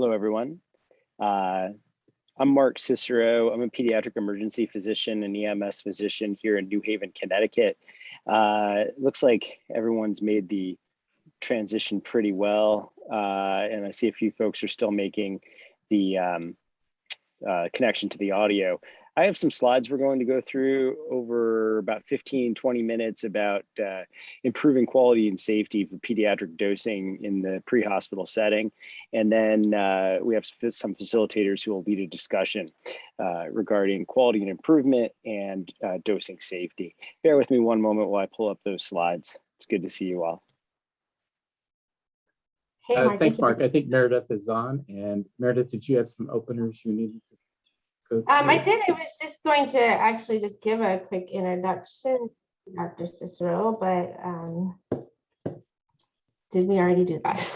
Hello, everyone. I'm Mark Cicero. I'm a pediatric emergency physician and EMS physician here in New Haven, Connecticut. Looks like everyone's made the transition pretty well. And I see a few folks are still making the connection to the audio. I have some slides we're going to go through over about 15-20 minutes about improving quality and safety for pediatric dosing in the pre-hospital setting. And then we have some facilitators who will lead a discussion regarding quality and improvement and dosing safety. Bear with me one moment while I pull up those slides. It's good to see you all. Hey, Mark, thanks, Mark. I think Meredith is on. And Meredith, did you have some openers you needed to go through? I did. I was just going to actually just give a quick introduction to Dr. Cicero, but did we already do that?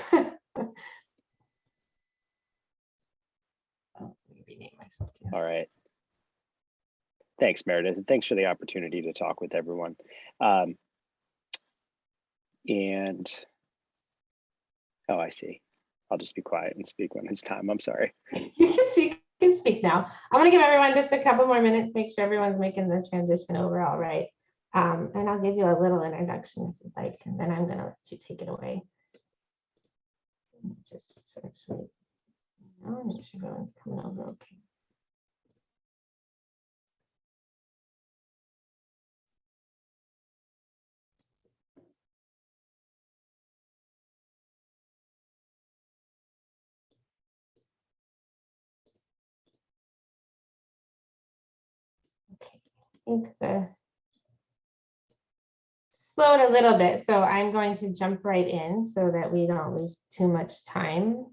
Oh, let me rename myself too. All right. Thanks, Meredith. And thanks for the opportunity to talk with everyone. Oh, I see. I'll just be quiet and speak when it's time. I'm sorry. You can speak now. I'm going to give everyone just a couple more minutes, make sure everyone's making the transition over all right. And I'll give you a little introduction if you'd like, and then I'm going to let you take it away. Just actually, make sure everyone's coming over okay. I think the slowed a little bit, so I'm going to jump right in so that we don't lose too much time.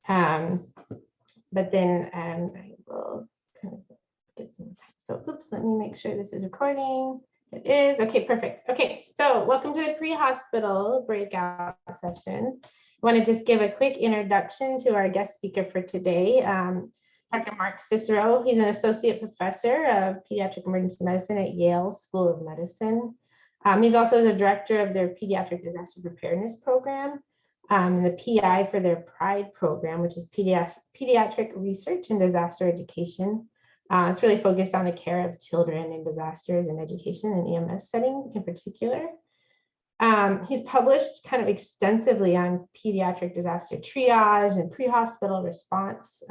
But then I will kind of get some time. So oops, let me make sure this is recording. It is. Okay, perfect. Okay, so welcome to the pre-hospital breakout session. I want to just give a quick introduction to our guest speaker for today. Dr. Mark Cicero. He's an associate professor of pediatric emergency medicine at Yale School of Medicine. He's also the director of their pediatric disaster preparedness program, and the PI for their PRIDE program, which is pediatric research and disaster education. It's really focused on the care of children in disasters and education and EMS setting in particular. He's published kind of extensively on pediatric disaster triage and pre-hospital response.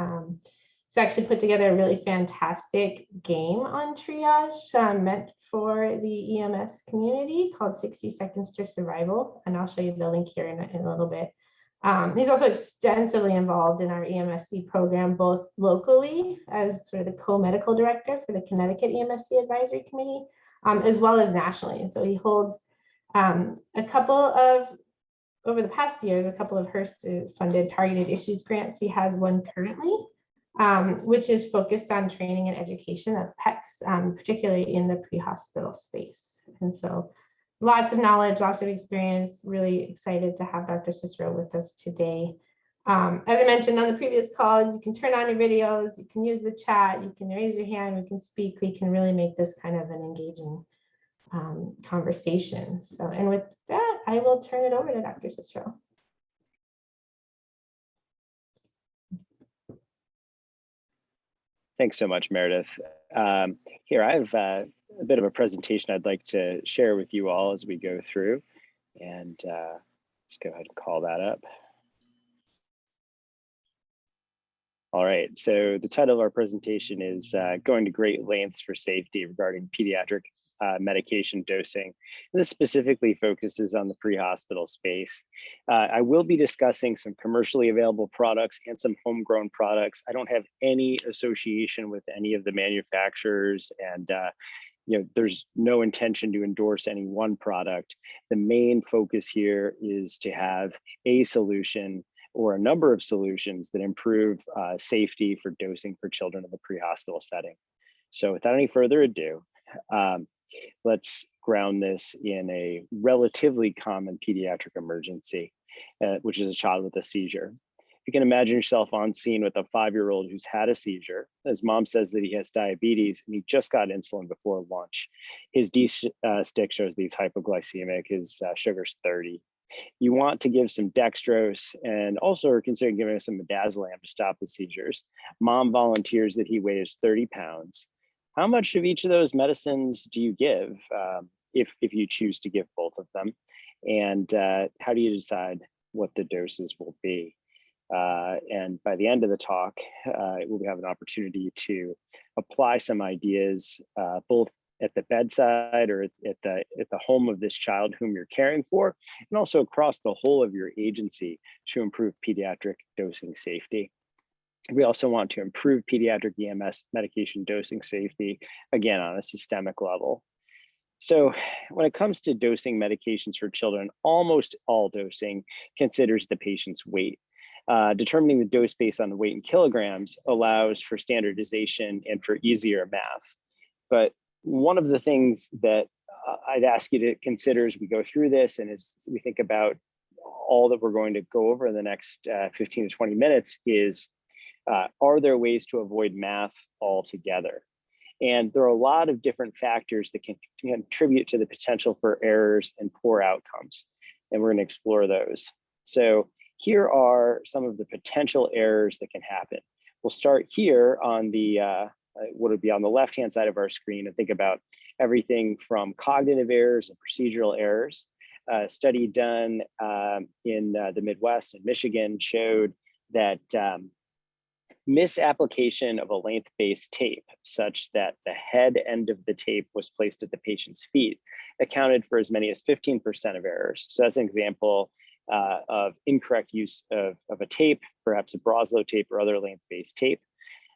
He's actually put together a really fantastic game on triage meant for the EMS community called 60 Seconds to Survival. And I'll show you the link here in a little bit. He's also extensively involved in our EMSC program, both locally as sort of the co-medical director for the Connecticut EMSC Advisory Committee, as well as nationally. And so he holds a couple of, over the past years, a couple of Hearst funded targeted issues grants. He has one currently, which is focused on training and education of PECs, particularly in the pre-hospital space. And so lots of knowledge, lots of experience, really excited to have Dr. Cicero with us today. As I mentioned on the previous call, you can turn on your videos, you can use the chat, you can raise your hand, we can speak, we can really make this kind of an engaging conversation. So, and with that, I will turn it over to Dr. Cicero. Thanks so much, Meredith. Here, I have a bit of a presentation I'd like to share with you all as we go through. And let's go ahead and call that up. All right, so the title of our presentation is Going to Great Lengths for Safety Regarding Pediatric Medication Dosing. And this specifically focuses on the pre-hospital space. I will be discussing some commercially available products and some homegrown products. I don't have any association with any of the manufacturers, and there's no intention to endorse any one product. The main focus here is to have a solution or a number of solutions that improve safety for dosing for children in the pre-hospital setting. So without any further ado, let's ground this in a relatively common pediatric emergency, which is a child with a seizure. You can imagine yourself on scene with a 5-year-old who's had a seizure. His mom says that he has diabetes and he just got insulin before lunch. His D stick shows that he's hypoglycemic, his sugar's 30. You want to give some dextrose and also are considering giving some midazolam to stop the seizures. Mom volunteers that he weighs 30 pounds. How much of each of those medicines do you give if you choose to give both of them? And how do you decide what the doses will be? And by the end of the talk, we'll have an opportunity to apply some ideas, both at the bedside or at the home of this child whom you're caring for, and also across the whole of your agency to improve pediatric dosing safety. We also want to improve pediatric EMS medication dosing safety, again, on a systemic level. So when it comes to dosing medications for children, almost all dosing considers the patient's weight. Determining the dose based on the weight in kilograms allows for standardization and for easier math. But one of the things that I'd ask you to consider as we go through this and as we think about all that we're going to go over in the next 15 to 20 minutes is, are there ways to avoid math altogether? And there are a lot of different factors that can contribute to the potential for errors and poor outcomes. And we're going to explore those. So here are some of the potential errors that can happen. We'll start here on the, what would be on the left-hand side of our screen, and think about everything from cognitive errors and procedural errors. A study done in the Midwest in Michigan showed that misapplication of a length-based tape such that the head end of the tape was placed at the patient's feet accounted for as many as 15% of errors. So that's an example of incorrect use of a tape, perhaps a Broslow tape or other length-based tape.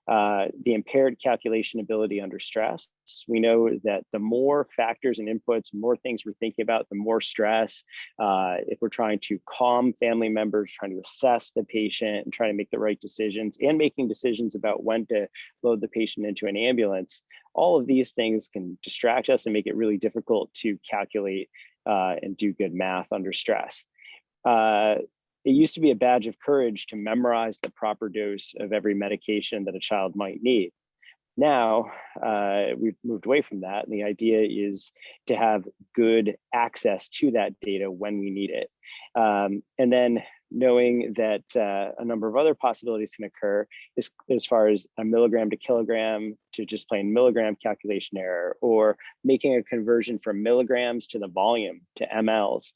The impaired calculation ability under stress. We know that the more factors and inputs, more things we're thinking about, the more stress. If we're trying to calm family members, trying to assess the patient and trying to make the right decisions and making decisions about when to load the patient into an ambulance, all of these things can distract us and make it really difficult to calculate and do good math under stress. It used to be a badge of courage to memorize the proper dose of every medication that a child might need. Now, we've moved away from that, and the idea is to have good access to that data when we need it. And then knowing that a number of other possibilities can occur as far as a milligram to kilogram to just plain milligram calculation error, or making a conversion from milligrams to the volume to mLs,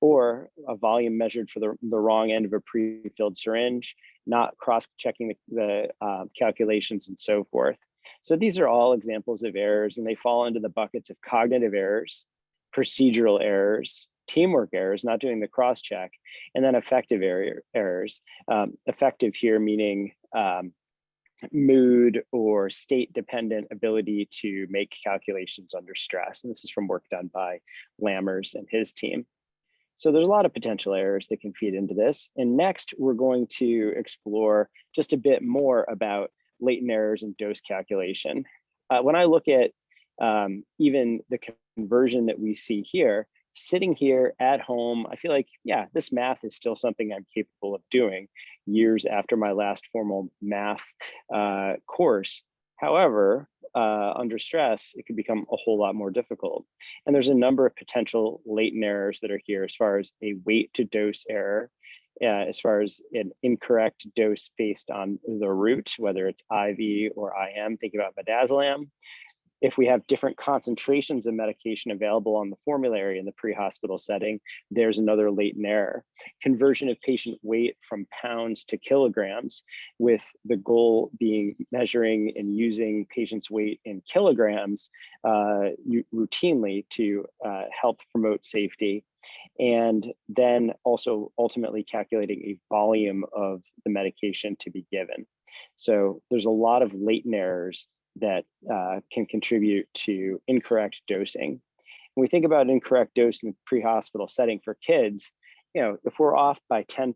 or a volume measured for the wrong end of a pre-filled syringe, not cross-checking the calculations and so forth. So these are all examples of errors, and they fall into the buckets of cognitive errors, procedural errors, teamwork errors, not doing the cross-check, and then affective errors. Affective here meaning mood or state-dependent ability to make calculations under stress. And this is from work done by Lammers and his team. So there's a lot of potential errors that can feed into this. And next, we're going to explore just a bit more about latent errors in dose calculation. When I look at even the conversion that we see here, sitting here at home, I feel like, yeah, this math is still something I'm capable of doing years after my last formal math course. However, under stress, it can become a whole lot more difficult. And there's a number of potential latent errors that are here as far as a weight to dose error, as far as an incorrect dose based on the route, whether it's IV or IM, think about midazolam. If we have different concentrations of medication available on the formulary in the pre-hospital setting, there's another latent error. Conversion of patient weight from pounds to kilograms, with the goal being measuring and using patient's weight in kilograms routinely to help promote safety. And then also ultimately calculating a volume of the medication to be given. So there's a lot of latent errors that can contribute to incorrect dosing. When we think about incorrect dose in the pre-hospital setting for kids, if we're off by 10%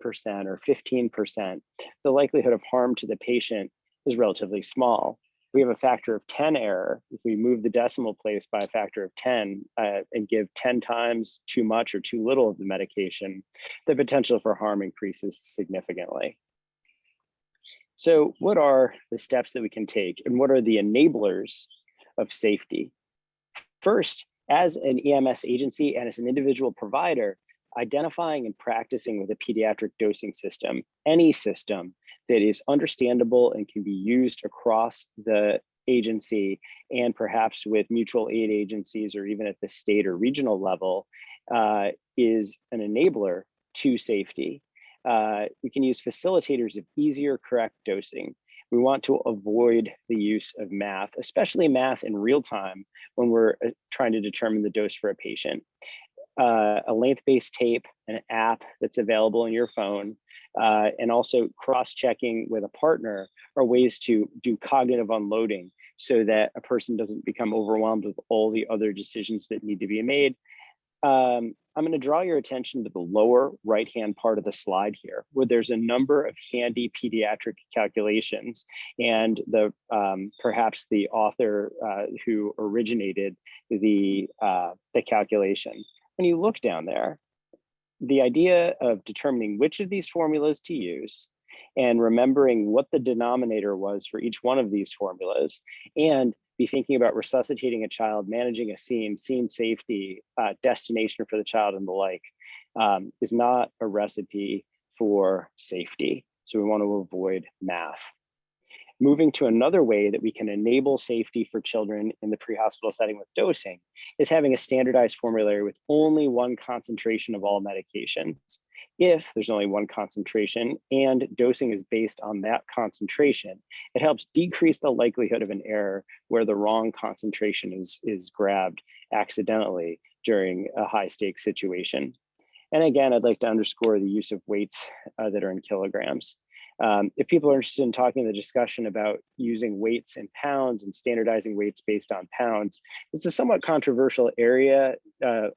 or 15%, the likelihood of harm to the patient is relatively small. If we have a factor of 10 error, if we move the decimal place by a factor of 10 and give 10 times too much or too little of the medication, the potential for harm increases significantly. So what are the steps that we can take, and what are the enablers of safety? First, as an EMS agency and as an individual provider, identifying and practicing with a pediatric dosing system, any system that is understandable and can be used across the agency and perhaps with mutual aid agencies or even at the state or regional level, is an enabler to safety. We can use facilitators of easier, correct dosing. We want to avoid the use of math, especially math in real time when we're trying to determine the dose for a patient. A length-based tape, an app that's available on your phone, and also cross-checking with a partner are ways to do cognitive unloading so that a person doesn't become overwhelmed with all the other decisions that need to be made. I'm going to draw your attention to the lower right-hand part of the slide here, where there's a number of handy pediatric calculations, and perhaps the author who originated the calculation. When you look down there, the idea of determining which of these formulas to use and remembering what the denominator was for each one of these formulas, and be thinking about resuscitating a child, managing a scene safety, destination for the child and the like, is not a recipe for safety. So we want to avoid math. Moving to another way that we can enable safety for children in the pre-hospital setting with dosing is having a standardized formulary with only one concentration of all medications. If there's only one concentration and dosing is based on that concentration, it helps decrease the likelihood of an error where the wrong concentration is grabbed accidentally during a high stakes situation. And again, I'd like to underscore the use of weights that are in kilograms. If people are interested in talking in the discussion about using weights in pounds and standardizing weights based on pounds, it's a somewhat controversial area,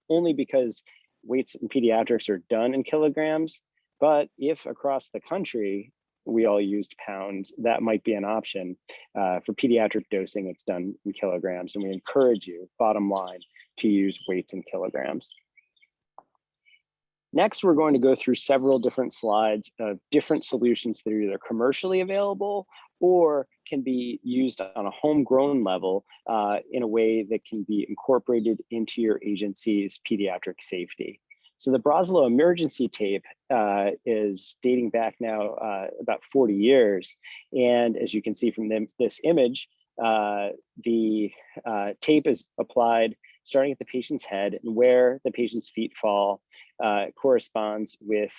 only because weights in pediatrics are done in kilograms. But if across the country we all used pounds, that might be an option. For pediatric dosing, it's done in kilograms, and we encourage you, bottom line, to use weights in kilograms. Next, we're going to go through several different slides of different solutions that are either commercially available or can be used on a homegrown level in a way that can be incorporated into your agency's pediatric safety. So the Broslow emergency tape is dating back now about 40 years. And as you can see from this image, the tape is applied starting at the patient's head, and where the patient's feet fall corresponds with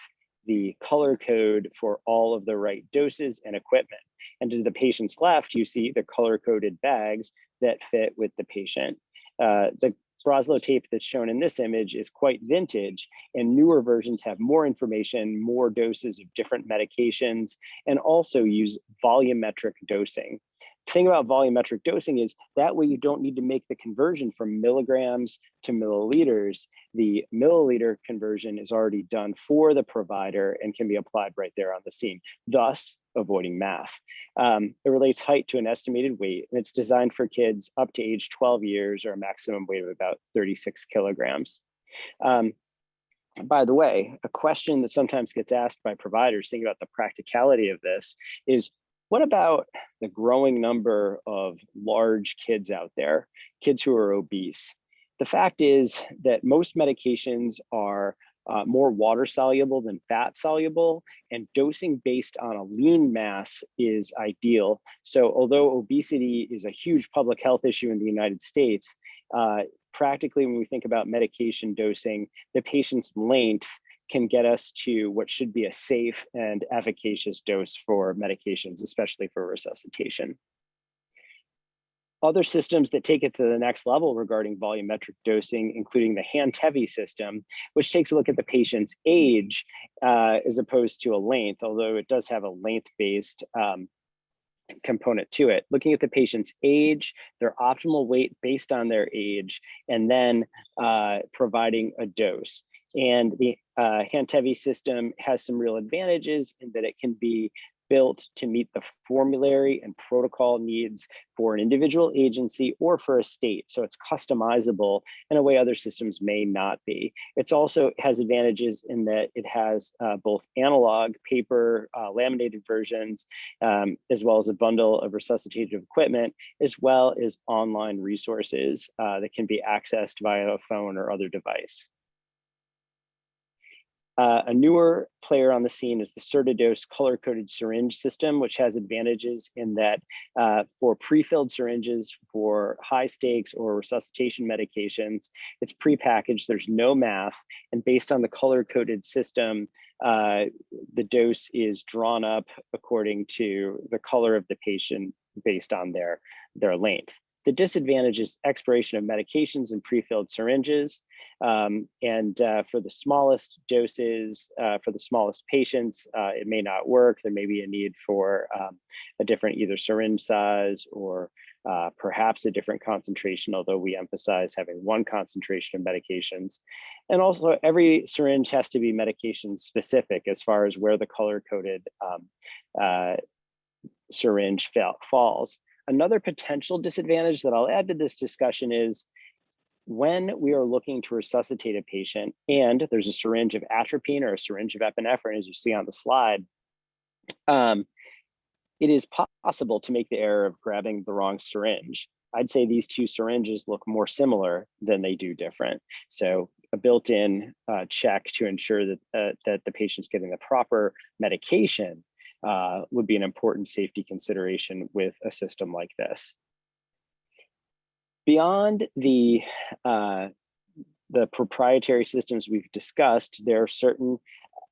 the color code for all of the right doses and equipment. And to the patient's left, you see the color-coded bags that fit with the patient. The Broslow tape that's shown in this image is quite vintage, and newer versions have more information, more doses of different medications, and also use volumetric dosing. The thing about volumetric dosing is that way you don't need to make the conversion from milligrams to milliliters. The milliliter conversion is already done for the provider and can be applied right there on the scene, thus avoiding math. It relates height to an estimated weight, and it's designed for kids up to age 12 years or a maximum weight of about 36 kilograms. By the way, a question that sometimes gets asked by providers thinking about the practicality of this is, what about the growing number of large kids out there, kids who are obese? The fact is that most medications are more water soluble than fat soluble, and dosing based on a lean mass is ideal. So although obesity is a huge public health issue in the United States, practically when we think about medication dosing, the patient's length can get us to what should be a safe and efficacious dose for medications, especially for resuscitation. Other systems that take it to the next level regarding volumetric dosing, including the hand-heavy system, which takes a look at the patient's age as opposed to a length, although it does have a length-based component to it. Looking at the patient's age, their optimal weight based on their age, and then providing a dose. And the hand-heavy system has some real advantages in that it can be built to meet the formulary and protocol needs for an individual agency or for a state. So it's customizable in a way other systems may not be. It's also has advantages in that it has both analog, paper, laminated versions, as well as a bundle of resuscitative equipment, as well as online resources that can be accessed via a phone or other device. A newer player on the scene is the Certidose color-coded syringe system, which has advantages in that for pre-filled syringes for high stakes or resuscitation medications, it's pre-packaged, there's no math, and based on the color-coded system, the dose is drawn up according to the color of the patient based on their length. The disadvantage is expiration of medications in pre-filled syringes. For the smallest doses, for the smallest patients, it may not work. There may be a need for a different either syringe size or perhaps a different concentration, although we emphasize having one concentration of medications. And also every syringe has to be medication specific as far as where the color-coded syringe falls. Another potential disadvantage that I'll add to this discussion is when we are looking to resuscitate a patient and there's a syringe of atropine or a syringe of epinephrine, as you see on the slide, it is possible to make the error of grabbing the wrong syringe. I'd say these two syringes look more similar than they do different. So a built-in check to ensure that, that the patient's getting the proper medication would be an important safety consideration with a system like this. Beyond the proprietary systems we've discussed, there are certain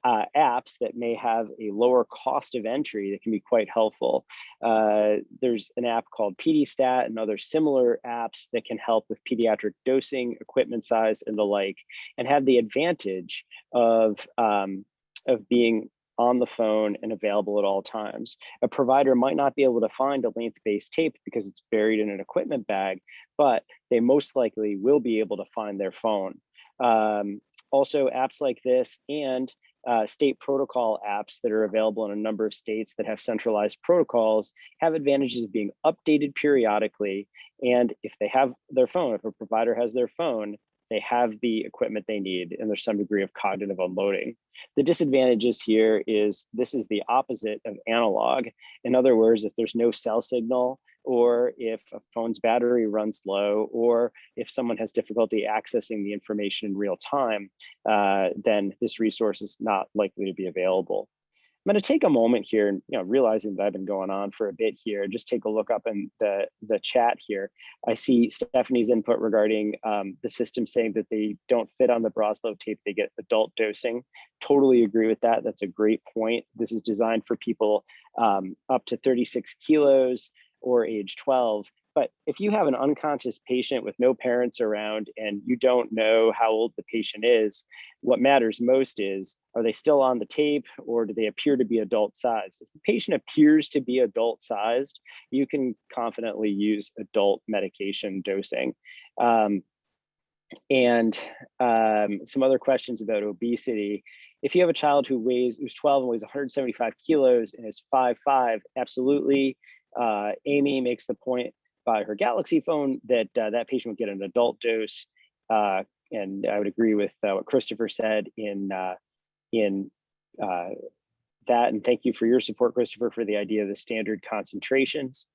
apps that may have a lower cost of entry that can be quite helpful. There's an app called PDStat and other similar apps that can help with pediatric dosing, equipment size, and the like, and have the advantage of being on the phone and available at all times. A provider might not be able to find a length-based tape because it's buried in an equipment bag, but they most likely will be able to find their phone. Also, apps like this and state protocol apps that are available in a number of states that have centralized protocols have advantages of being updated periodically. And if they have their phone, if a provider has their phone, they have the equipment they need, and there's some degree of cognitive unloading. The disadvantages here is this is the opposite of analog. In other words, if there's no cell signal, or if a phone's battery runs low, or if someone has difficulty accessing the information in real time, then this resource is not likely to be available. I'm going to take a moment here and realizing that I've been going on for a bit here, just take a look up in the chat here. I see Stephanie's input regarding the system saying that they don't fit on the Broslow tape, they get adult dosing. Totally agree with that. That's a great point. This is designed for people up to 36 kilos or age 12. But if you have an unconscious patient with no parents around and you don't know how old the patient is, what matters most is, are they still on the tape or do they appear to be adult sized? If the patient appears to be adult sized, you can confidently use adult medication dosing. Some other questions about obesity. If you have a child who's 12 and weighs 175 kilos and is 5'5", absolutely. Amy makes the point by her Galaxy phone that that patient would get an adult dose. And I would agree with what Christopher said in that. And thank you for your support, Christopher, for the idea of the standard concentrations.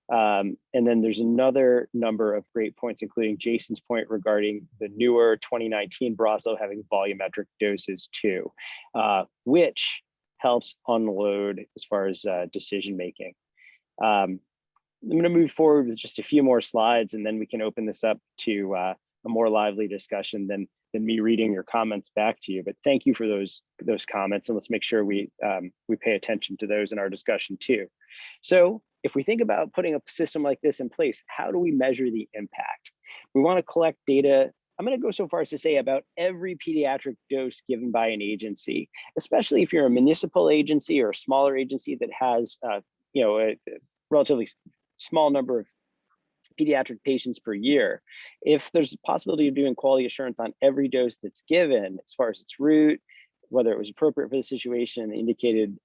And then there's another number of great points, including Jason's point regarding the newer 2019 Broslow having volumetric doses too, which helps unload as far as decision making. I'm going to move forward with just a few more slides, and then we can open this up to a more lively discussion than me reading your comments back to you. But thank you for those comments, and let's make sure we pay attention to those in our discussion too. So if we think about putting a system like this in place, how do we measure the impact? We want to collect data. I'm going to go so far as to say about every pediatric dose given by an agency, especially if you're a municipal agency or a smaller agency that has a relatively small number of pediatric patients per year. If there's a possibility of doing quality assurance on every dose that's given, as far as its route, whether it was appropriate for the situation, the indicated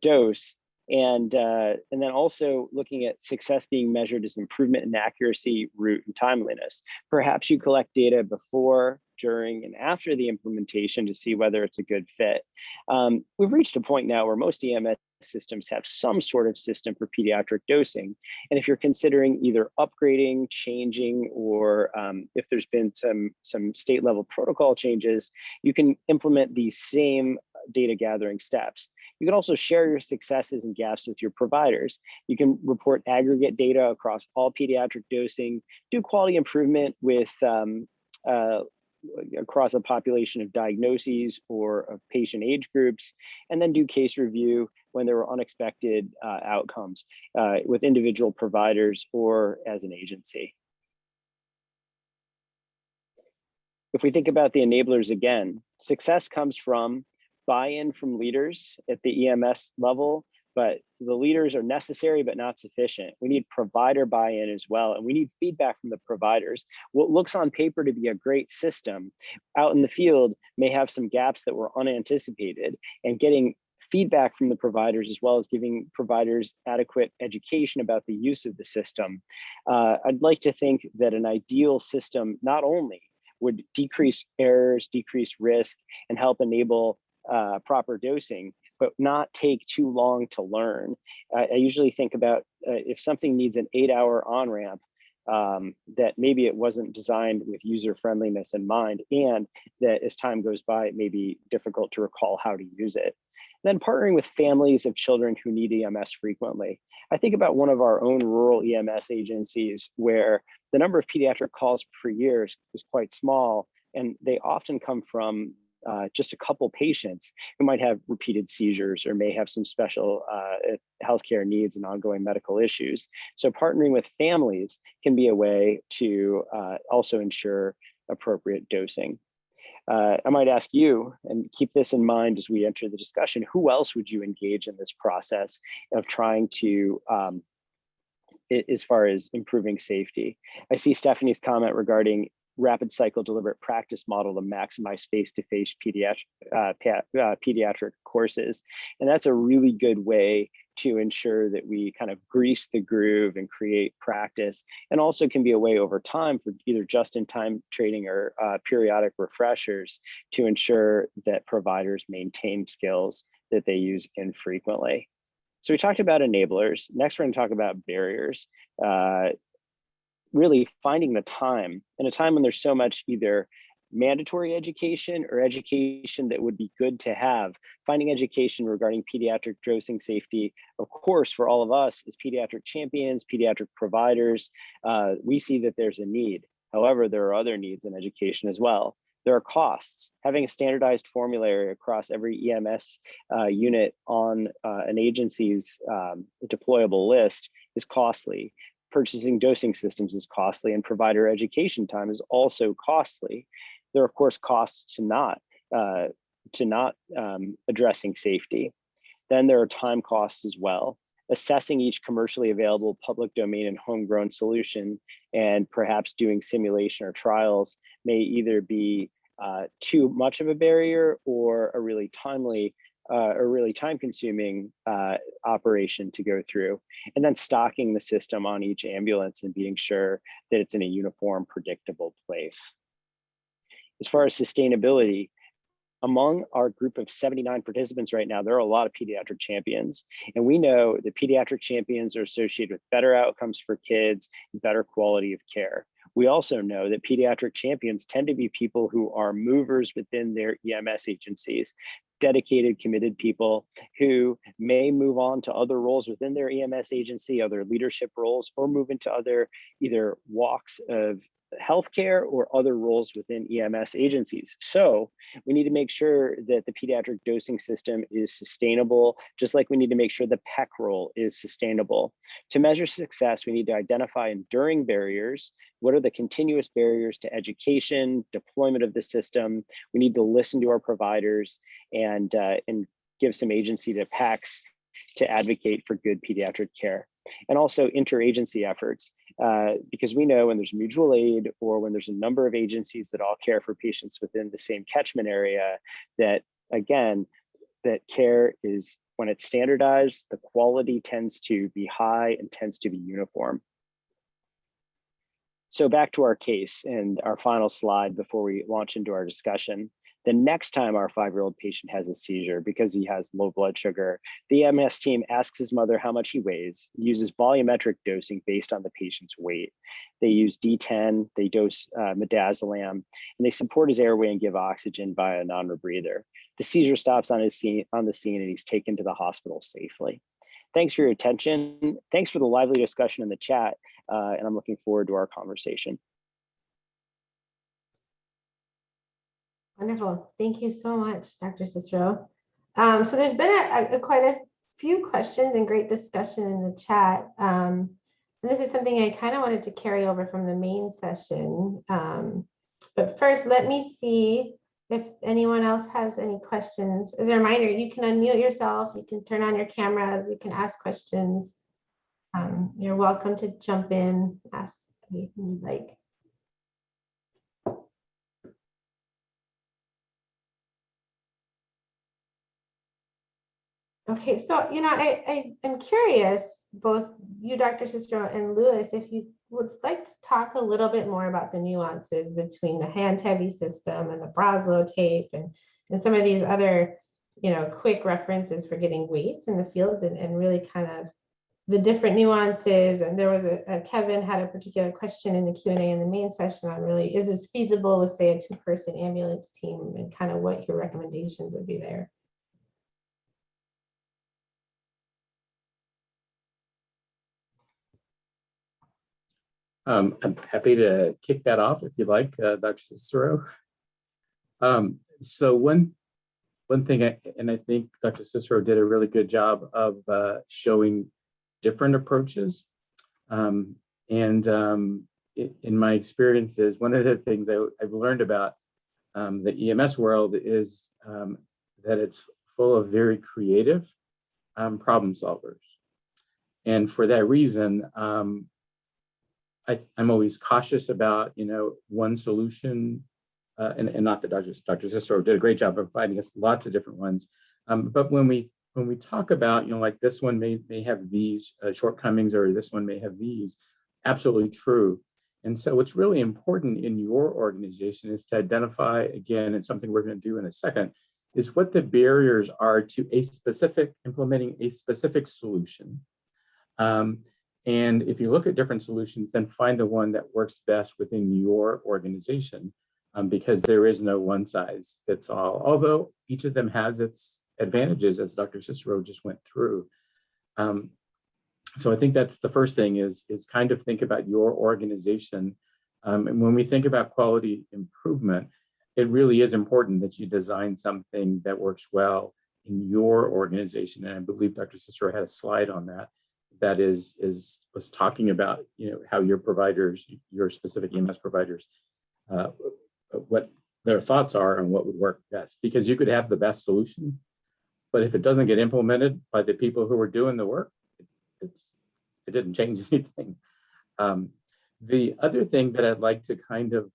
dose, and then also looking at success being measured as improvement in accuracy, route, and timeliness. Perhaps you collect data before, during, and after the implementation to see whether it's a good fit. We've reached a point now where most EMS systems have some sort of system for pediatric dosing. And if you're considering either upgrading, changing, or if there's been some state level protocol changes, you can implement these same data gathering steps. You can also share your successes and gaps with your providers. You can report aggregate data across all pediatric dosing, do quality improvement with across a population of diagnoses or of patient age groups, and then do case review when there were unexpected outcomes with individual providers or as an agency. If we think about the enablers again, success comes from buy-in from leaders at the EMS level, but the leaders are necessary but not sufficient. We need provider buy-in as well, and we need feedback from the providers. What looks on paper to be a great system out in the field may have some gaps that were unanticipated, and getting feedback from the providers as well as giving providers adequate education about the use of the system. I'd like to think that an ideal system not only would decrease errors, decrease risk, and help enable proper dosing, but not take too long to learn. I usually think about if something needs an 8-hour on-ramp, that maybe it wasn't designed with user friendliness in mind, and that as time goes by, it may be difficult to recall how to use it. Then partnering with families of children who need EMS frequently. I think about one of our own rural EMS agencies where the number of pediatric calls per year is quite small, and they often come from just a couple patients who might have repeated seizures or may have some special healthcare needs and ongoing medical issues. So partnering with families can be a way to also ensure appropriate dosing. I might ask you, and keep this in mind as we enter the discussion, who else would you engage in this process of trying to, as far as improving safety? I see Stephanie's comment regarding rapid cycle deliberate practice model to maximize face-to-face pediatric courses. And that's a really good way to ensure that we kind of grease the groove and create practice, and also can be a way over time for either just-in-time training or periodic refreshers to ensure that providers maintain skills that they use infrequently. So we talked about enablers. Next, we're going to talk about barriers. Really finding the time in a time when there's so much either mandatory education or education that would be good to have, finding education regarding pediatric dosing safety, of course, for all of us as pediatric champions, pediatric providers, we see that there's a need. However, there are other needs in education as well. There are costs. Having a standardized formulary across every EMS unit on an agency's deployable list is costly. Purchasing dosing systems is costly, and provider education time is also costly. There are, of course, costs to not addressing safety. Then there are time costs as well. Assessing each commercially available public domain and homegrown solution, and perhaps doing simulation or trials, may either be too much of a barrier or a really time-consuming operation to go through. And then stocking the system on each ambulance and being sure that it's in a uniform, predictable place. As far as sustainability, among our group of 79 participants right now, there are a lot of pediatric champions. And we know that pediatric champions are associated with better outcomes for kids, better quality of care. We also know that pediatric champions tend to be people who are movers within their EMS agencies, dedicated, committed people who may move on to other roles within their EMS agency, other leadership roles, or move into other either walks of healthcare or other roles within EMS agencies. So we need to make sure that the pediatric dosing system is sustainable, just like we need to make sure the PEC role is sustainable. To measure success, we need to identify enduring barriers. What are the continuous barriers to education, deployment of the system? We need to listen to our providers and give some agency to PACs to advocate for good pediatric care. And also interagency efforts, because we know when there's mutual aid or when there's a number of agencies that all care for patients within the same catchment area, that again, that care is, when it's standardized, the quality tends to be high and tends to be uniform. So back to our case and our final slide before we launch into our discussion. The next time our 5-year-old patient has a seizure because he has low blood sugar, the EMS team asks his mother how much he weighs, uses volumetric dosing based on the patient's weight. They use D10, they dose midazolam, and they support his airway and give oxygen via a non-rebreather. The seizure stops on the scene and he's taken to the hospital safely. Thanks for your attention. Thanks for the lively discussion in the chat, and I'm looking forward to our conversation. Wonderful. Thank you so much, Dr. Cicero. So there's been quite a few questions and great discussion in the chat. And this is something I kind of wanted to carry over from the main session. But first, let me see if anyone else has any questions. As a reminder, you can unmute yourself, you can turn on your cameras, you can ask questions. You're welcome to jump in, ask anything you'd like. Okay, so, I'm curious, both you, Dr. Cicero, and Louis, if you would like to talk a little bit more about the nuances between the hand-heavy system and the Braslo tape and some of these other, quick references for getting weights in the field and really kind of the different nuances. And there was Kevin had a particular question in the Q&A in the main session on really, is this feasible with, say, a 2-person ambulance team, and kind of what your recommendations would be there? I'm happy to kick that off if you'd like, Dr. Cicero. So one thing, I think Dr. Cicero did a really good job of showing different approaches. In my experiences, one of the things I've learned about the EMS world is that it's full of very creative problem solvers. And for that reason, I'm always cautious about, one solution, and not that Dr. Cicero did a great job of finding us lots of different ones. But when we talk about, like this one may have these shortcomings, or this one may have these, absolutely true. And so what's really important in your organization is to identify, again, and something we're going to do in a second, is what the barriers are to implementing a specific solution. And if you look at different solutions, then find the one that works best within your organization, because there is no one size fits all, although each of them has its advantages, as Dr. Cicero just went through. So I think that's the first thing is kind of think about your organization. And when we think about quality improvement, it really is important that you design something that works well in your organization. And I believe Dr. Cicero had a slide on that. That was talking about, how your providers, your specific EMS providers, what their thoughts are on what would work best. Because you could have the best solution, but if it doesn't get implemented by the people who are doing the work, it didn't change anything. The other thing that I'd like to kind of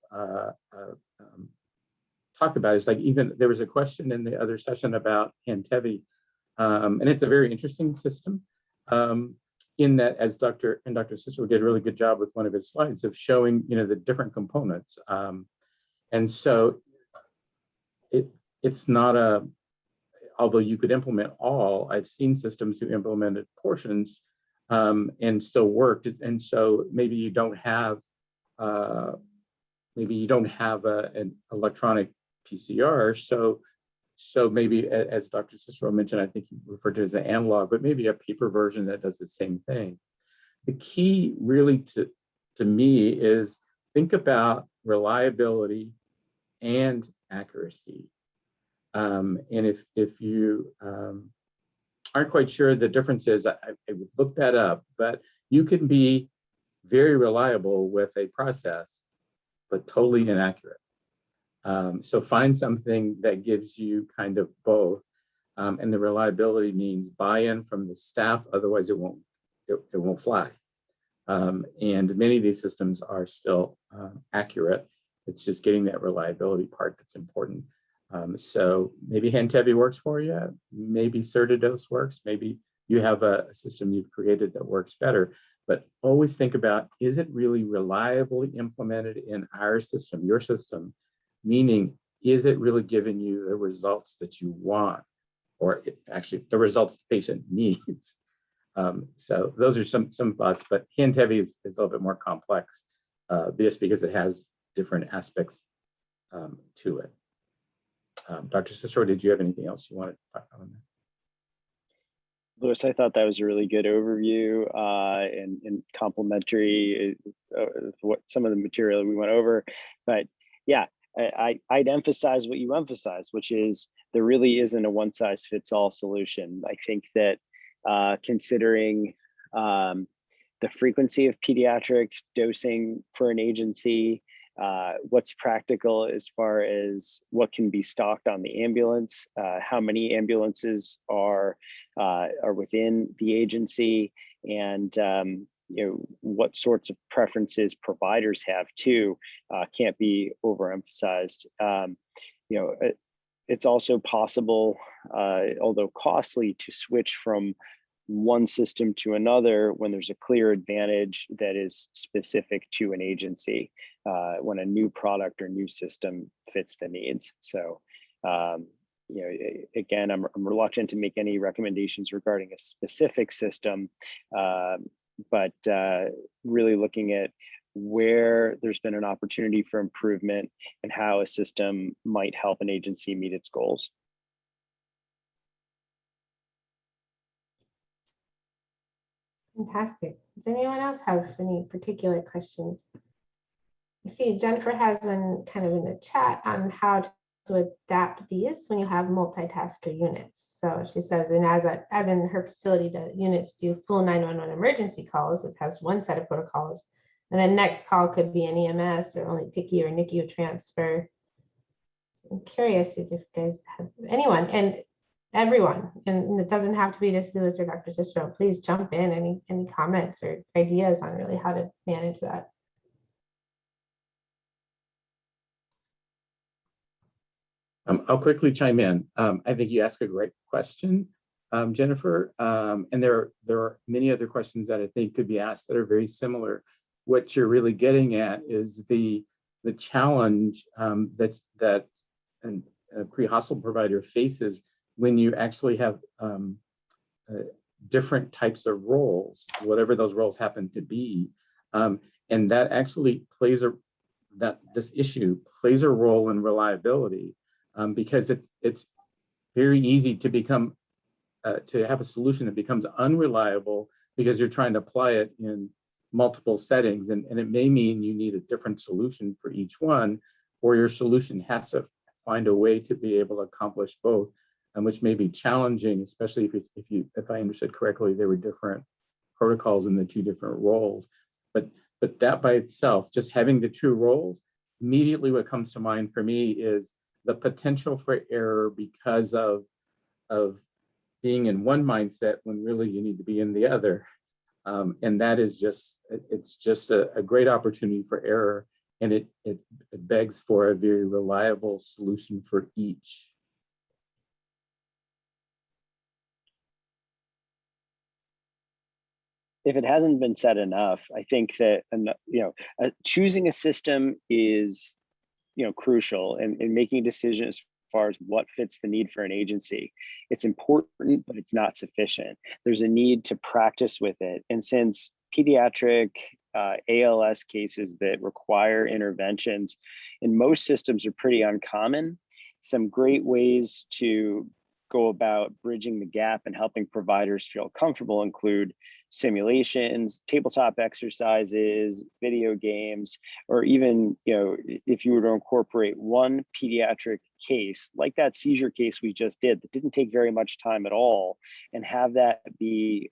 talk about is, like, even there was a question in the other session about hand-heavy, and it's a very interesting system. In that, as Dr. Cicero did a really good job with one of his slides of showing, the different components. And so it's not although you could implement all, I've seen systems who implemented portions and still worked. And so maybe you don't have an electronic PCR. So maybe, as Dr. Cicero mentioned, I think he referred to it as an analog, but maybe a paper version that does the same thing. The key really to me is think about reliability and accuracy. And if you aren't quite sure the differences, I would look that up, but you can be very reliable with a process, but totally inaccurate. So find something that gives you kind of both, and the reliability means buy-in from the staff. Otherwise, it won't fly. And many of these systems are still accurate. It's just getting that reliability part that's important. So maybe hand-heavy works for you. Maybe Certidose works. Maybe you have a system you've created that works better. But always think about, is it really reliably implemented in our system, your system? Meaning, is it really giving you the results that you want, or actually the results the patient needs? So those are some thoughts, but hand heavy is a little bit more complex, just because it has different aspects to it. Dr. Cicero, did you have anything else you wanted to talk about? Louis, I thought that was a really good overview and complimentary what some of the material we went over. But yeah, I'd emphasize what you emphasize, which is there really isn't a one size fits all solution. I think that considering the frequency of pediatric dosing for an agency, what's practical as far as what can be stocked on the ambulance, how many ambulances are within the agency, and what sorts of preferences providers have too, can't be overemphasized. It's also possible, although costly, to switch from one system to another when there's a clear advantage that is specific to an agency, when a new product or new system fits the needs. So, again, I'm reluctant to make any recommendations regarding a specific system, but really looking at where there's been an opportunity for improvement and how a system might help an agency meet its goals. Fantastic. Does anyone else have any particular questions? I see Jennifer has one kind of in the chat on how to adapt these when you have multitasker units. So she says, and as in her facility, the units do full 911 emergency calls, which has one set of protocols, and then next call could be an EMS or only PICU or NICU transfer. So I'm curious if you guys have anyone, and everyone, and it doesn't have to be just Louis or Dr. Cicero, please jump in, any comments or ideas on really how to manage that. I'll quickly chime in. I think you asked a great question, Jennifer, and there are many other questions that I think could be asked that are very similar. What you're really getting at is the challenge that a pre-hospital provider faces when you actually have different types of roles, whatever those roles happen to be, and that actually this issue plays a role in reliability, because it's very easy to become to have a solution that becomes unreliable because you're trying to apply it in multiple settings, and it may mean you need a different solution for each one, or your solution has to find a way to be able to accomplish both, which may be challenging, especially if I understood correctly, there were different protocols in the two different roles. But that by itself, just having the two roles, immediately what comes to mind for me is the potential for error because of being in one mindset when really you need to be in the other. And that is it's just a great opportunity for error, and it begs for a very reliable solution for each. If it hasn't been said enough, I think that choosing a system is crucial, and making decisions as far as what fits the need for an agency. It's important, but it's not sufficient. There's a need to practice with it, and since pediatric ALS cases that require interventions in most systems are pretty uncommon, some great ways to go about bridging the gap and helping providers feel comfortable include simulations, tabletop exercises, video games, or even, if you were to incorporate one pediatric case, like that seizure case we just did, that didn't take very much time at all, and have that be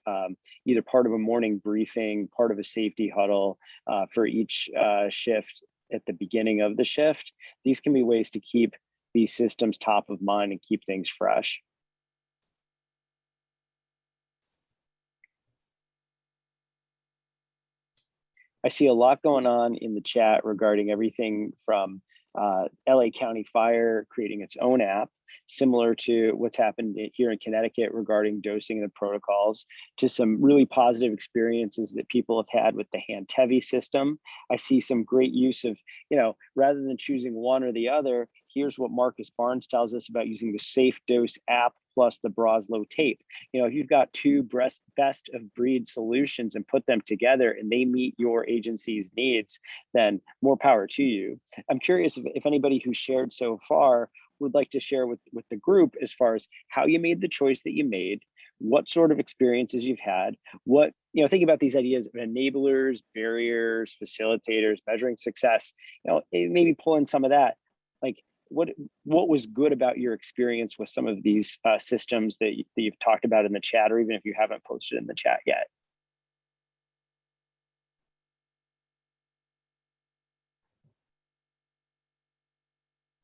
either part of a morning briefing, part of a safety huddle for each shift at the beginning of the shift. These can be ways to keep these systems top of mind and keep things fresh. I see a lot going on in the chat regarding everything from LA County Fire creating its own app, similar to what's happened here in Connecticut regarding dosing and the protocols, to some really positive experiences that people have had with the hand-heavy system. I see some great use of, rather than choosing one or the other, here's what Marcus Barnes tells us about using the Safe Dose app plus the Broslow tape. If you've got two best of breed solutions and put them together and they meet your agency's needs, then more power to you. I'm curious if anybody who shared so far would like to share with the group as far as how you made the choice that you made, what sort of experiences you've had, think about these ideas of enablers, barriers, facilitators, measuring success, maybe pull in some of that. Like what was good about your experience with some of these systems that you've talked about in the chat, or even if you haven't posted in the chat yet?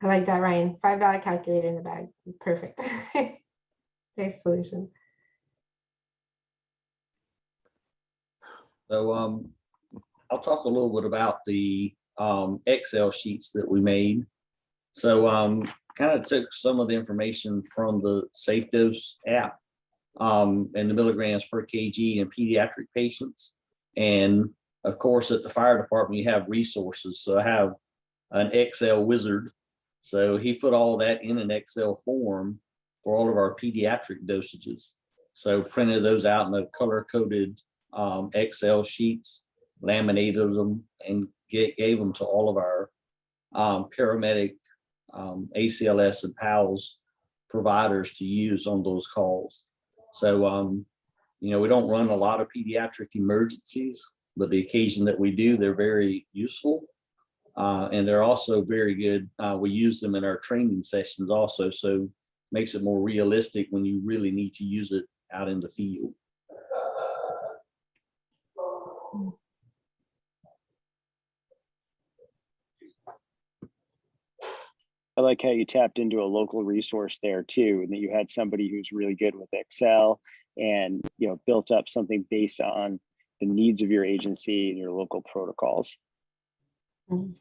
I like that, Ryan. $5 calculator in the bag. Perfect. Nice solution. So I'll talk a little bit about the Excel sheets that we made. So kind of took some of the information from the Safe Dose app and the milligrams per kg in pediatric patients. And of course, at the fire department, you have resources. So I have an Excel wizard. So he put all that in an Excel form for all of our pediatric dosages. So printed those out in a color-coded Excel sheets, laminated them, and gave them to all of our paramedic, ACLS and PALS providers to use on those calls. So, we don't run a lot of pediatric emergencies, but the occasion that we do, they're very useful. And they're also very good. We use them in our training sessions also, so makes it more realistic when you really need to use it out in the field. I like how you tapped into a local resource there too, and that you had somebody who's really good with Excel and built up something based on the needs of your agency and your local protocols. Mm-hmm.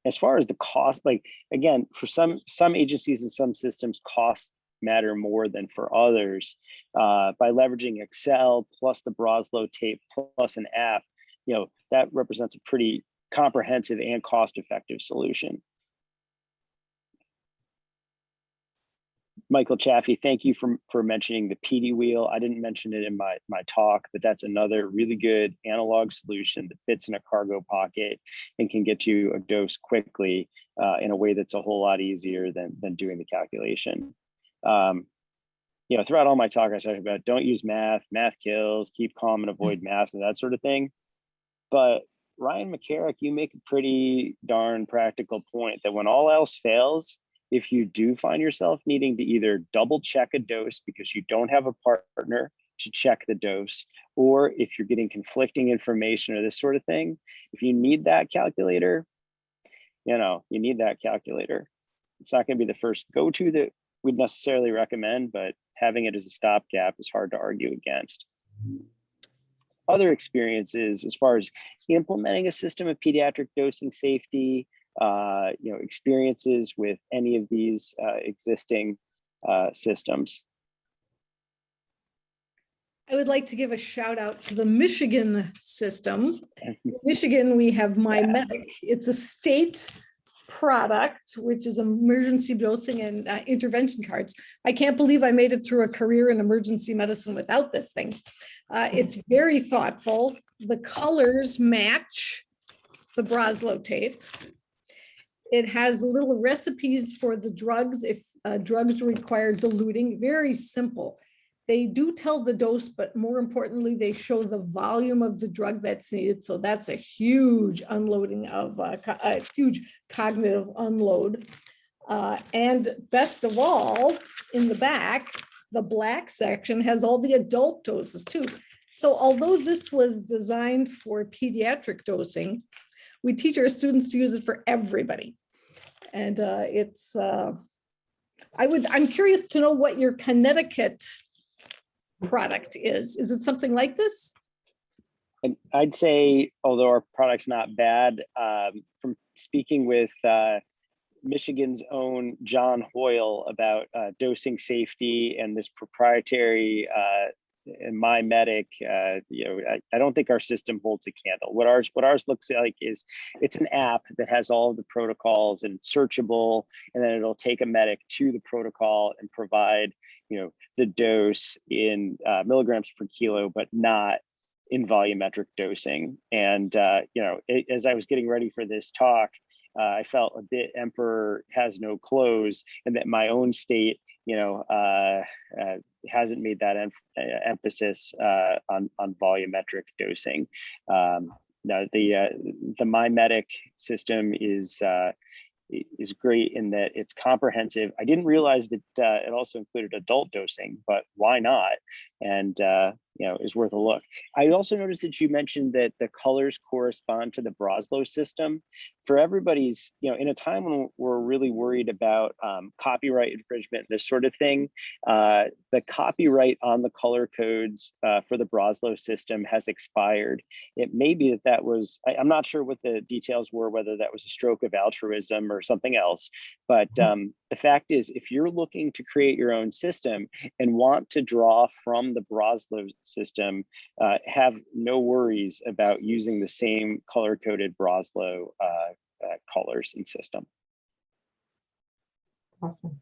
As far as the cost, like again, for some agencies and some systems, costs matter more than for others. By leveraging Excel plus the Broslow tape plus an app, that represents a pretty comprehensive and cost-effective solution. Michael Chaffee, thank you for mentioning the PD wheel. I didn't mention it in my talk, but that's another really good analog solution that fits in a cargo pocket and can get you a dose quickly in a way that's a whole lot easier than doing the calculation. Throughout all my talk, I talk about don't use math kills, keep calm and avoid math and that sort of thing. But Ryan McCarrick, you make a pretty darn practical point that when all else fails, if you do find yourself needing to either double check a dose because you don't have a partner to check the dose, or if you're getting conflicting information or this sort of thing, if you need that calculator, you need that calculator. It's not going to be the first go-to that we'd necessarily recommend, but having it as a stopgap is hard to argue against. Other experiences as far as implementing a system of pediatric dosing safety, experiences with any of these existing systems. I would like to give a shout out to the Michigan system. In Michigan, we have MyMedic. It's a state product, which is emergency dosing and intervention cards. I can't believe I made it through a career in emergency medicine without this thing. It's very thoughtful. The colors match the Broslow tape. It has little recipes for the drugs if drugs require diluting. Very simple. They do tell the dose, but more importantly, they show the volume of the drug that's needed. So that's a huge unloading of a huge cognitive unload. And best of all, in the back, the black section has all the adult doses too. So although this was designed for pediatric dosing, we teach our students to use it for everybody. And I'm curious to know what your Connecticut product is. Is it something like this? I'd say, although our product's not bad, from speaking with Michigan's own John Hoyle about dosing safety and this proprietary my medic, I don't think our system holds a candle. What ours looks like is it's an app that has all of the protocols and searchable, and then it'll take a medic to the protocol and provide, the dose in milligrams per kilo, but not in volumetric dosing. And, as I was getting ready for this talk, I felt a bit emperor has no clothes, and that my own state, hasn't made that emphasis on volumetric dosing. Now the MyMedic system is great in that it's comprehensive. I didn't realize that it also included adult dosing, but why not? And is worth a look. I also noticed that you mentioned that the colors correspond to the Broslow system. For everybody's, in a time when we're really worried about copyright infringement, this sort of thing, the copyright on the color codes for the Broslow system has expired. It may be that was, I'm not sure what the details were, whether that was a stroke of altruism or something else, but the fact is, if you're looking to create your own system and want to draw from the Broslow system, have no worries about using the same color-coded Broslow colors and system. Awesome.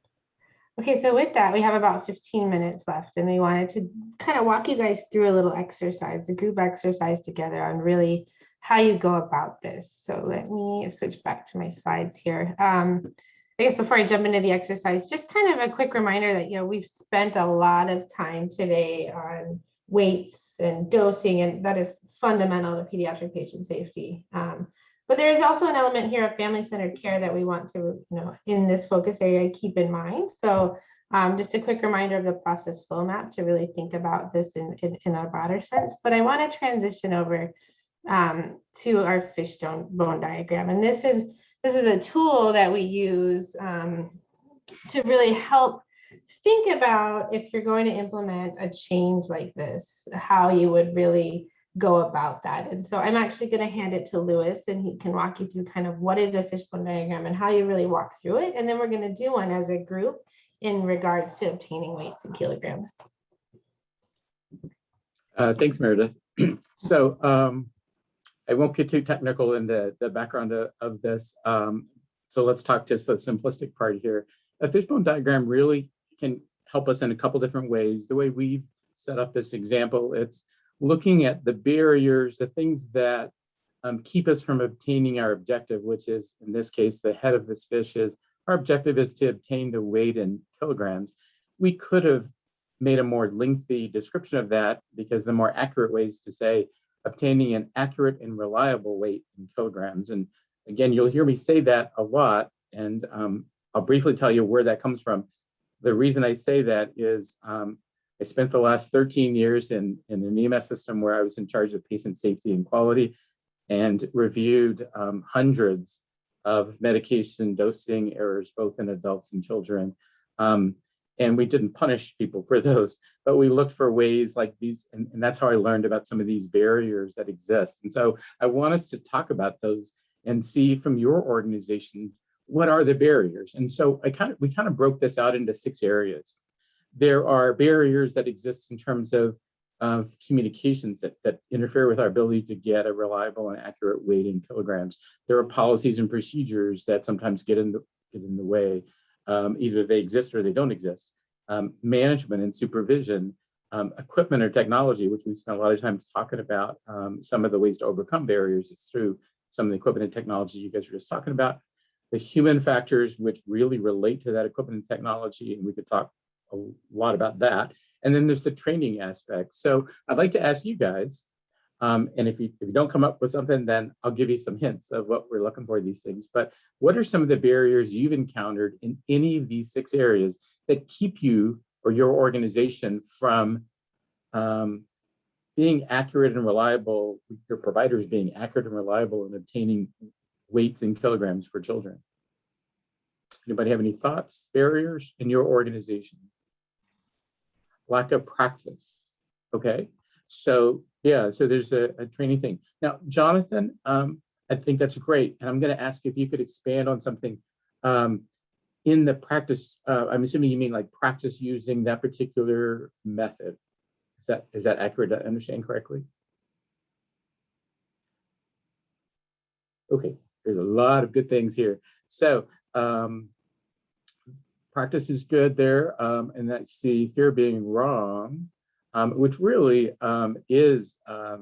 Okay, so with that, we have about 15 minutes left, and we wanted to kind of walk you guys through a little exercise, a group exercise together on really how you go about this. So let me switch back to my slides here. I guess before I jump into the exercise, just kind of a quick reminder that, we've spent a lot of time today on weights and dosing, and that is fundamental to pediatric patient safety. But there is also an element here of family-centered care that we want to, in this focus area, keep in mind. So just a quick reminder of the process flow map to really think about this in a broader sense. But I want to transition over to our fishbone diagram. And this is a tool that we use to really help think about, if you're going to implement a change like this, how you would really go about that. And so I'm actually going to hand it to Lewis, and he can walk you through kind of what is a fishbone diagram and how you really walk through it. And then we're going to do one as a group in regards to obtaining weights in kilograms. Thanks, Meredith. So I won't get too technical in the background of this. So let's talk just the simplistic part here. A fishbone diagram really can help us in a couple different ways. The way we've set up this example, it's looking at the barriers, the things that keep us from obtaining our objective, which is, in this case, the head of this fish is, our objective is to obtain the weight in kilograms. We could have made a more lengthy description of that, because the more accurate way is to say, obtaining an accurate and reliable weight in kilograms. And again, you'll hear me say that a lot, and I'll briefly tell you where that comes from. The reason I say that is I spent the last 13 years in an EMS system where I was in charge of patient safety and quality, and reviewed hundreds of medication dosing errors, both in adults and children. And we didn't punish people for those, but we looked for ways like these, and that's how I learned about some of these barriers that exist. And so I want us to talk about those and see from your organization, what are the barriers? And so we kind of broke this out into 6 areas. There are barriers that exist in terms of communications that interfere with our ability to get a reliable and accurate weight in kilograms. There are policies and procedures that sometimes get in the way. Either they exist or they don't exist. Management and supervision, equipment or technology, which we spent a lot of time talking about. Some of the ways to overcome barriers is through some of the equipment and technology you guys were just talking about. The human factors, which really relate to that equipment and technology, and we could talk a lot about that. And then there's the training aspect. So I'd like to ask you guys, and if you don't come up with something, then I'll give you some hints of what we're looking for these things. But what are some of the barriers you've encountered in any of these 6 areas that keep you or your organization from being accurate and reliable, your providers being accurate and reliable in obtaining weights in kilograms for children? Anybody have any thoughts, barriers in your organization? Lack of practice. Okay, so yeah, so there's a training thing. Now, Jonathan, I think that's great. And I'm going to ask if you could expand on something in the practice. I'm assuming you mean like practice using that particular method. Is that accurate to understand correctly? Okay, there's a lot of good things here. So practice is good there, and that's the fear of being wrong, which really is a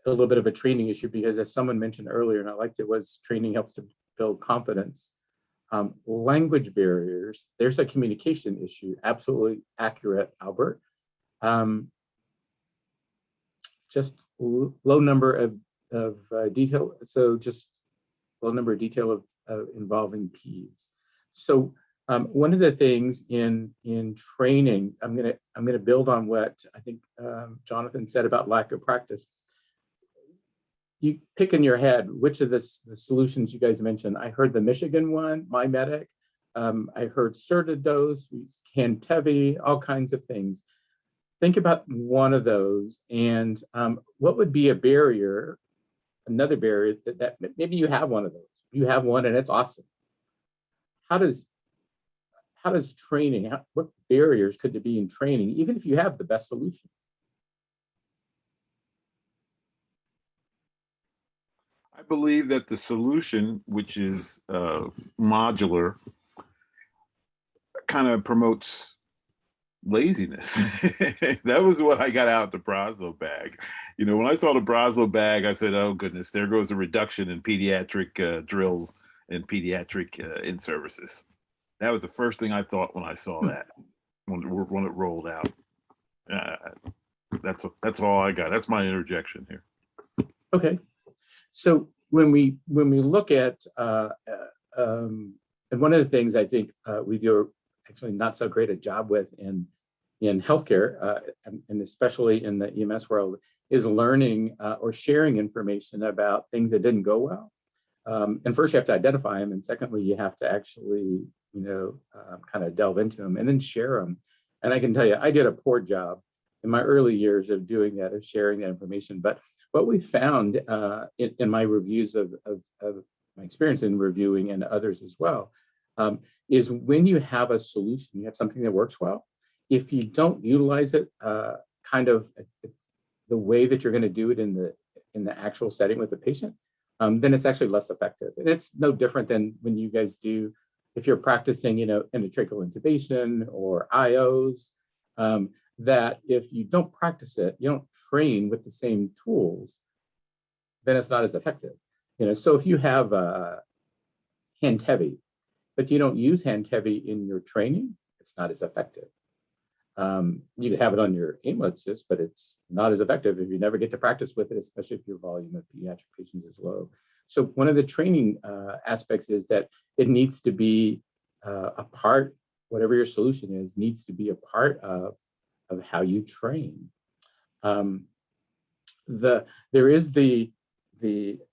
little bit of a training issue, because as someone mentioned earlier, and I liked it, was training helps to build confidence. Language barriers, there's a communication issue, absolutely accurate, Albert. Just low number of detail, so just low number of detail of involving peds. So one of the things in training, I'm gonna build on what I think Jonathan said about lack of practice. You pick in your head which of the solutions you guys mentioned. I heard the Michigan one, My Medic. I heard Certidose, Cantevi, all kinds of things. Think about one of those, and what would be a barrier, another barrier that maybe you have one of those. You have one and it's awesome. How does training, what barriers could there be in training, even if you have the best solution? I believe that the solution, which is modular, kind of promotes laziness. That was what I got out the Brazos bag. You know, when I saw the Brazos bag, I said, oh goodness, there goes the reduction in pediatric drills and pediatric in-services. That was the first thing I thought when I saw that, when it rolled out. That's all I got. That's my interjection here. Okay. So when we look at, and one of the things I think we do actually not so great a job with in healthcare, and especially in the EMS world, is learning or sharing information about things that didn't go well. And first you have to identify them, and secondly, you have to actually, kind of delve into them and then share them. And I can tell you, I did a poor job in my early years of doing that, of sharing that information. But what we found in my reviews of my experience in reviewing, and others as well, is when you have a solution, you have something that works well, if you don't utilize it kind of the way that you're going to do it in the actual setting with the patient, then it's actually less effective. And it's no different than when you guys do, if you're practicing, endotracheal intubation or IOs, that if you don't practice it, you don't train with the same tools, then it's not as effective. So if you have hand heavy, but you don't use hand heavy in your training, it's not as effective. You can have it on your aimlet assist, but it's not as effective if you never get to practice with it, especially if your volume of pediatric patients is low. So one of the training aspects is that it needs to be a part, whatever your solution is, needs to be a part of how you train. There is the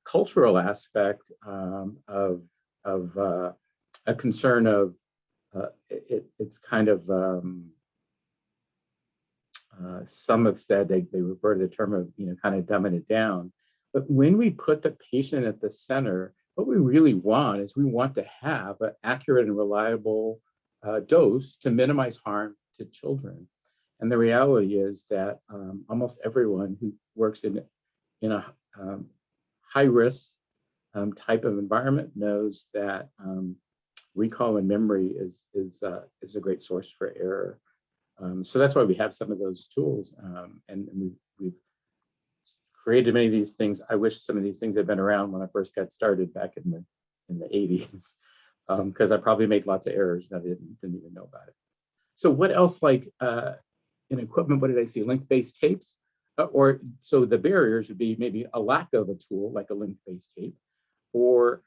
cultural aspect of a concern of it's kind of some have said they refer to the term of kind of dumbing it down. But when we put the patient at the center, what we really want is we want to have an accurate and reliable dose to minimize harm to children. And the reality is that almost everyone who works in a high risk type of environment knows that recall and memory is a great source for error. So that's why we have some of those tools, and we've created many of these things. I wish some of these things had been around when I first got started back in the 80s, because I probably made lots of errors that I didn't even know about it. So what else, like in equipment, what did I see? Length-based tapes, or so the barriers would be maybe a lack of a tool like a length-based tape, or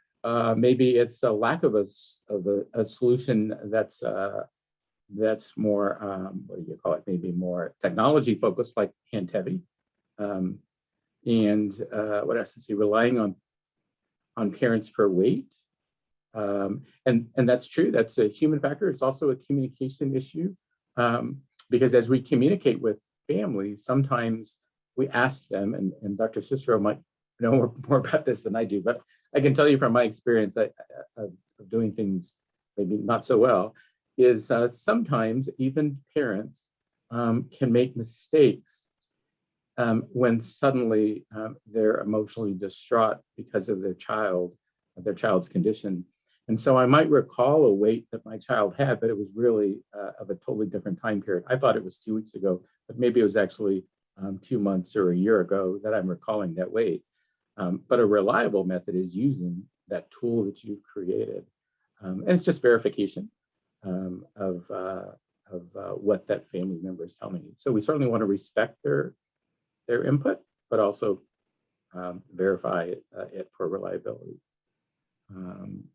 maybe it's a lack of a solution that's more, what do you call it? Maybe more technology focused, like hand heavy. And what else to see? Relying on parents for weight. And that's true. That's a human factor. It's also a communication issue, because as we communicate with families, sometimes we ask them, and Dr. Cicero might know more about this than I do, but I can tell you from my experience of doing things maybe not so well, is sometimes even parents can make mistakes when suddenly they're emotionally distraught because of their child's condition. And so I might recall a weight that my child had, but it was really of a totally different time period. I thought it was 2 weeks ago, but maybe it was actually 2 months or a year ago that I'm recalling that weight. But a reliable method is using that tool that you've created. And it's just verification of what that family member is telling you. So we certainly want to respect their input, but also verify it for reliability.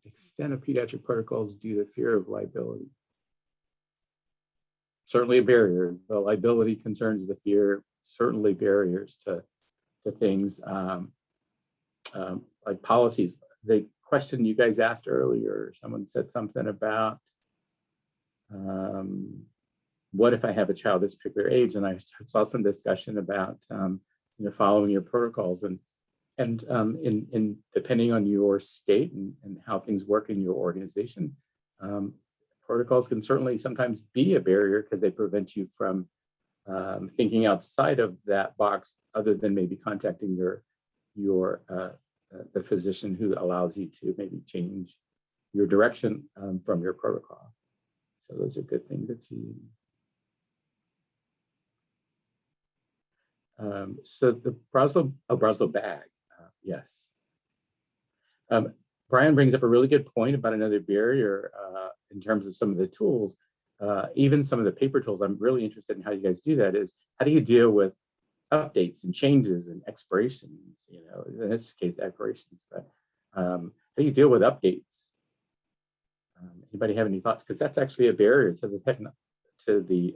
Extent of pediatric protocols due to fear of liability. Certainly a barrier. The liability concerns, the fear, certainly barriers to things like policies. The question you guys asked earlier, someone said something about what if I have a child this particular age, and I saw some discussion about following your protocols and in depending on your state and how things work in your organization, protocols can certainly sometimes be a barrier because they prevent you from thinking outside of that box, other than maybe contacting the physician who allows you to maybe change your direction from your protocol. So those are good things to see. So the Brazel bag, yes. Brian brings up a really good point about another barrier in terms of some of the tools, even some of the paper tools. I'm really interested in how you guys do that. Is how do you deal with updates and changes and expirations? In this case, expirations, but how do you deal with updates? Anybody have any thoughts? Because that's actually a barrier to the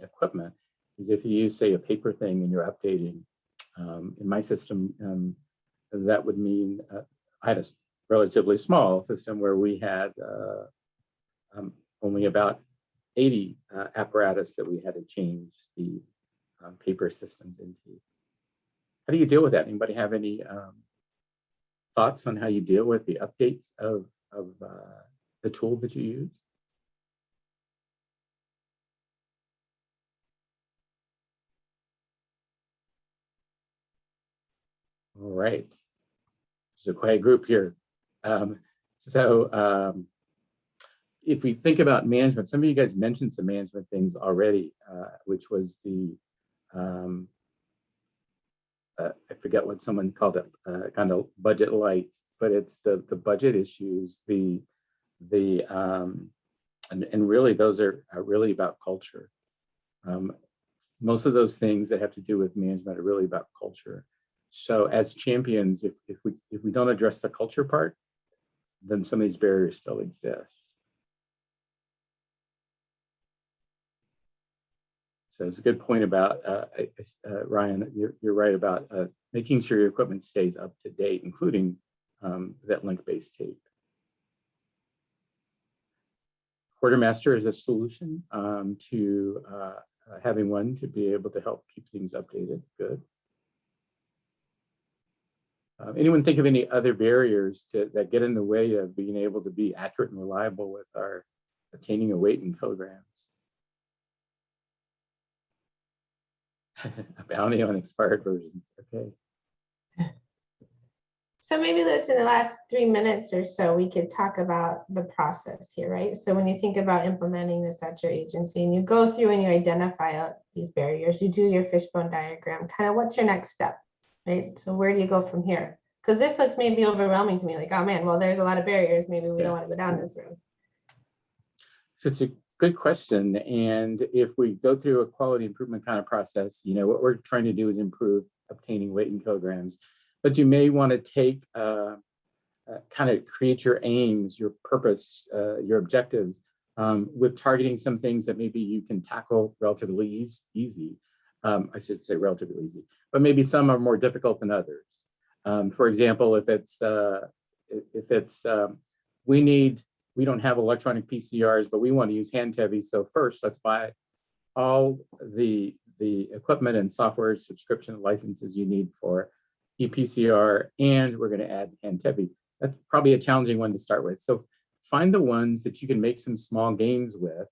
equipment. Is if you use, say, a paper thing and you're updating. In my system, that would mean I had a relatively small system where we had only about 80 apparatus that we had to change the paper systems into. How do you deal with that? Anybody have any thoughts on how you deal with the updates of the tool that you use? All right, it's a quiet group here. If we think about management, some of you guys mentioned some management things already, which was the, I forget what someone called it, kind of budget light, but it's the budget issues, and really those are really about culture. Most of those things that have to do with management are really about culture. So as champions, if we don't address the culture part, then some of these barriers still exist. So it's a good point about, Ryan, you're right about making sure your equipment stays up to date, including that link-based tape. Quartermaster is a solution to having one to be able to help keep things updated. Good. Anyone think of any other barriers that get in the way of being able to be accurate and reliable with our obtaining a weight in kilograms? A bounty on expired versions. Okay. So maybe let's, in the last 3 minutes or so, we could talk about the process here, right? So when you think about implementing this at your agency and you go through and you identify these barriers, you do your fishbone diagram, kind of what's your next step, right? So where do you go from here? Because this looks maybe overwhelming to me, like, oh man, well, there's a lot of barriers. Maybe we don't want to go down this road. So it's a good question. And if we go through a quality improvement kind of process, what we're trying to do is improve obtaining weight in kilograms. But you may want to take, kind of create your aims, your purpose, your objectives with targeting some things that maybe you can tackle relatively easy. I should say relatively easy, but maybe some are more difficult than others. For example, if it's we don't have electronic PCRs, but we want to use hand tevi. So first, let's buy all the equipment and software subscription licenses you need for ePCR, and we're going to add hand tevi. That's probably a challenging one to start with. So find the ones that you can make some small gains with.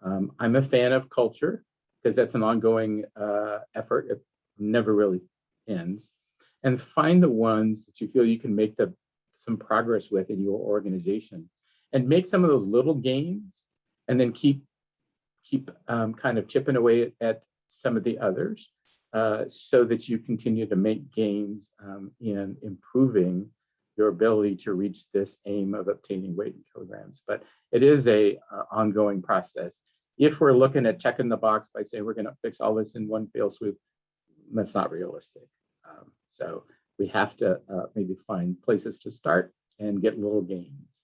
I'm a fan of culture because that's an ongoing effort. It never really ends. And find the ones that you feel you can make some progress with in your organization, and make some of those little gains, and then keep kind of chipping away at some of the others, so that you continue to make gains in improving your ability to reach this aim of obtaining weight in kilograms. But it is a ongoing process. If we're looking at checking the box by saying we're going to fix all this in one fell swoop, that's not realistic. So we have to maybe find places to start and get little gains.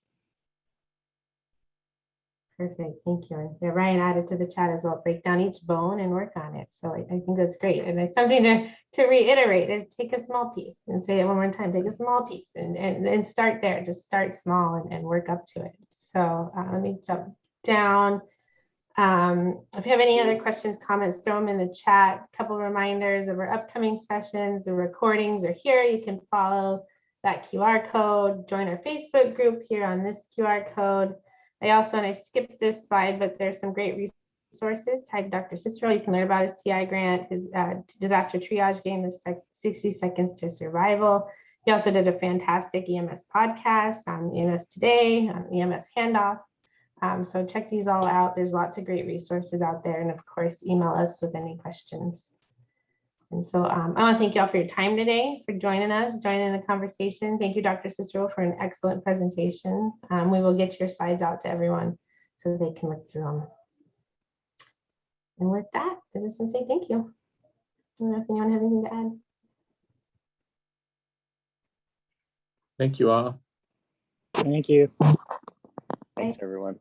Perfect, thank you. And yeah, Ryan added to the chat as well, break down each bone and work on it. So I think that's great. And it's something to reiterate is take a small piece and say it one more time, take a small piece and start there, just start small and work up to it. So let me jump down. If you have any other questions, comments, throw them in the chat. A couple reminders of our upcoming sessions. The recordings are here. You can follow that QR code, join our Facebook group here on this QR code. I skipped this slide, but there's some great resources tied to Dr. Cicero. You can learn about his TI grant, his disaster triage game, the 60 Seconds to Survival. He also did a fantastic EMS podcast on EMS Today, on EMS Handoff. So check these all out. There's lots of great resources out there. And of course, email us with any questions. And so I want to thank you all for your time today, for joining us, joining the conversation. Thank you, Dr. Cicero, for an excellent presentation. We will get your slides out to everyone so they can look through them. And with that, I just want to say thank you. I don't know if anyone has anything to add. Thank you all. Thank you. Thanks, everyone.